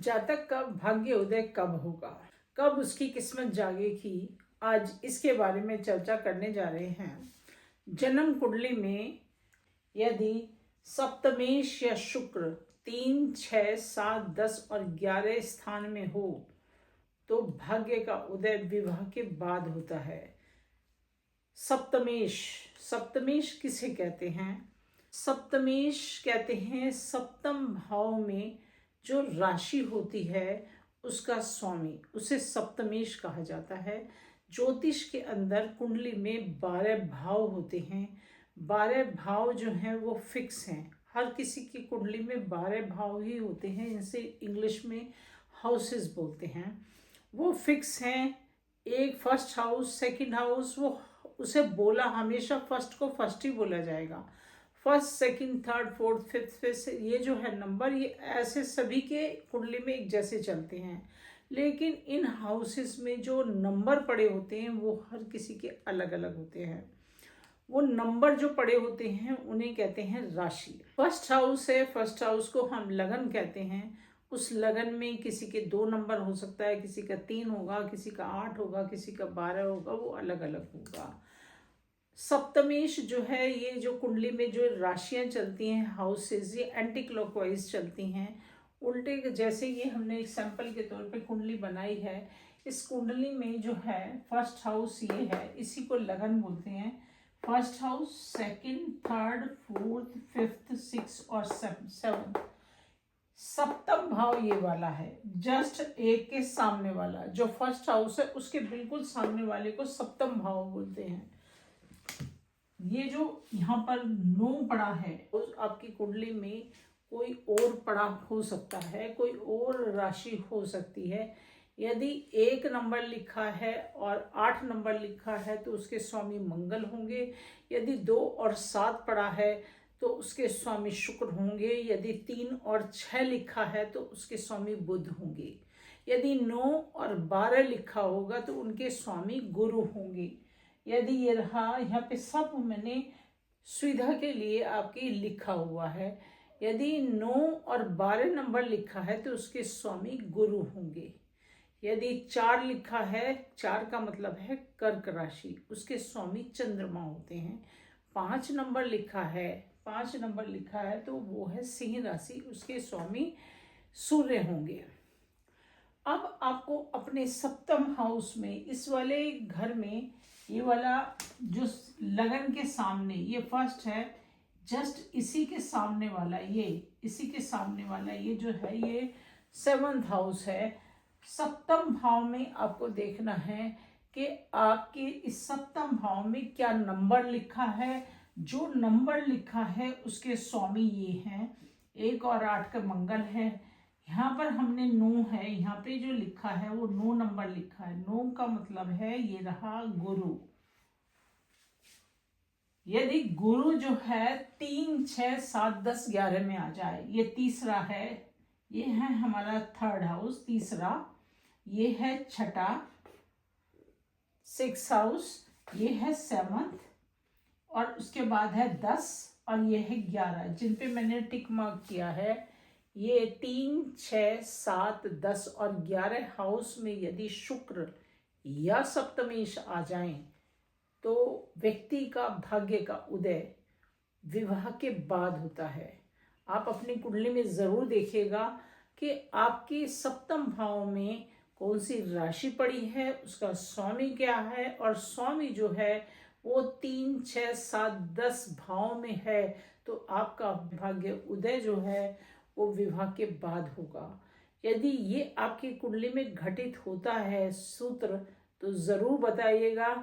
जातक का भाग्य उदय कब होगा, कब उसकी किस्मत जागेगी, आज इसके बारे में चर्चा करने जा रहे हैं। जन्म कुंडली में यदि सप्तमेश या शुक्र 3, 6, 7, 10 और 11 स्थान में हो तो भाग्य का उदय विवाह के बाद होता है। सप्तमेश, सप्तमेश किसे कहते हैं? सप्तमेश कहते हैं सप्तम भाव में जो राशि होती है उसका स्वामी, उसे सप्तमेश कहा जाता है। ज्योतिष के अंदर कुंडली में 12 भाव होते हैं। 12 भाव जो हैं वो फिक्स हैं। हर किसी की कुंडली में 12 भाव ही होते हैं, जिसे इंग्लिश में हाउसेस बोलते हैं। वो फिक्स हैं। एक फर्स्ट हाउस, सेकंड हाउस, वो उसे बोला हमेशा फर्स्ट को फर्स्ट ही बोला जाएगा। First, second, third, fourth, fifth, ये जो है नंबर, ये ऐसे सभी के कुंडली में एक जैसे चलते हैं। लेकिन इन हाउसेस में जो नंबर पड़े होते हैं वो हर किसी के अलग अलग होते हैं। वो नंबर जो पड़े होते हैं उन्हें कहते हैं राशि। फर्स्ट हाउस है, फर्स्ट हाउस को हम लगन कहते हैं। उस लगन में किसी के 2 नंबर हो सकता है, किसी का 3 होगा, किसी का 8 होगा, किसी का 12 होगा, वो अलग अलग होगा। सप्तमेश जो है, ये जो कुंडली में जो राशियां चलती हैं, हाउसेस, ये एंटी क्लॉकवाइज चलती हैं, उल्टे। जैसे ये हमने एक सैंपल के तौर पे कुंडली बनाई है। इस कुंडली में जो है फर्स्ट हाउस ये है, इसी को लगन बोलते हैं। First house, second, third, fourth, fifth, 6 और 7। सप्तम भाव ये वाला है, जस्ट एक के सामने वाला जो फर्स्ट हाउस है उसके बिल्कुल सामने वाले को सप्तम भाव बोलते हैं। ये जो यहाँ पर 9 पड़ा है, उस आपकी कुंडली में कोई और पड़ा हो सकता है, कोई और राशि हो सकती है। यदि 1 नंबर लिखा है और 8 नंबर लिखा है तो उसके स्वामी मंगल होंगे। यदि 2 और 7 पड़ा है तो उसके स्वामी शुक्र होंगे। यदि 3 और 6 लिखा है तो उसके स्वामी बुध होंगे। यदि 9 और 12 लिखा होगा तो उनके स्वामी गुरु होंगे। यदि ये रहा, यहाँ पे सब मैंने सुविधा के लिए आपकी लिखा हुआ है। यदि 9 और 12 नंबर लिखा है तो उसके स्वामी गुरु होंगे। यदि 4 लिखा है, 4 का मतलब है कर्क राशि, उसके स्वामी चंद्रमा होते हैं। 5 नंबर लिखा है, 5 नंबर लिखा है तो वो है सिंह राशि, उसके स्वामी सूर्य होंगे। अब आपको अपने सप्तम हाउस में, इस वाले घर में, ये वाला जो लगन के सामने, ये फर्स्ट है, जस्ट इसी के सामने वाला, ये इसी के सामने वाला ये जो है, ये 7th हाउस है। सप्तम भाव में आपको देखना है कि आपके इस सप्तम भाव में क्या नंबर लिखा है। जो नंबर लिखा है उसके स्वामी ये हैं। 1 और 8 का मंगल है। यहाँ पर हमने 9 है, यहाँ पे जो लिखा है वो 9 नंबर लिखा है। 9 का मतलब है ये रहा गुरु। यदि गुरु जो है 3, 6, 7, 10, 11 में आ जाए, ये तीसरा है, ये है हमारा 3rd हाउस, तीसरा, ये है 6ठा 6th हाउस, ये है 7th, और उसके बाद है 10 और ये है 11, जिन पे मैंने टिक मार्क किया है। ये 3, 6, 7, 10 और 11 हाउस में यदि शुक्र या सप्तमेश आ जाएं तो व्यक्ति का भाग्य का उदय विवाह के बाद होता है। आप अपनी कुंडली में जरूर देखिएगा कि आपके सप्तम भाव में कौन सी राशि पड़ी है, उसका स्वामी क्या है, और स्वामी जो है वो 3, 6, 7, 10 भाव में है तो आपका भाग्य उदय जो है वो विवाह के बाद होगा। यदि ये आपकी कुंडली में घटित होता है सूत्र तो जरूर बताइएगा।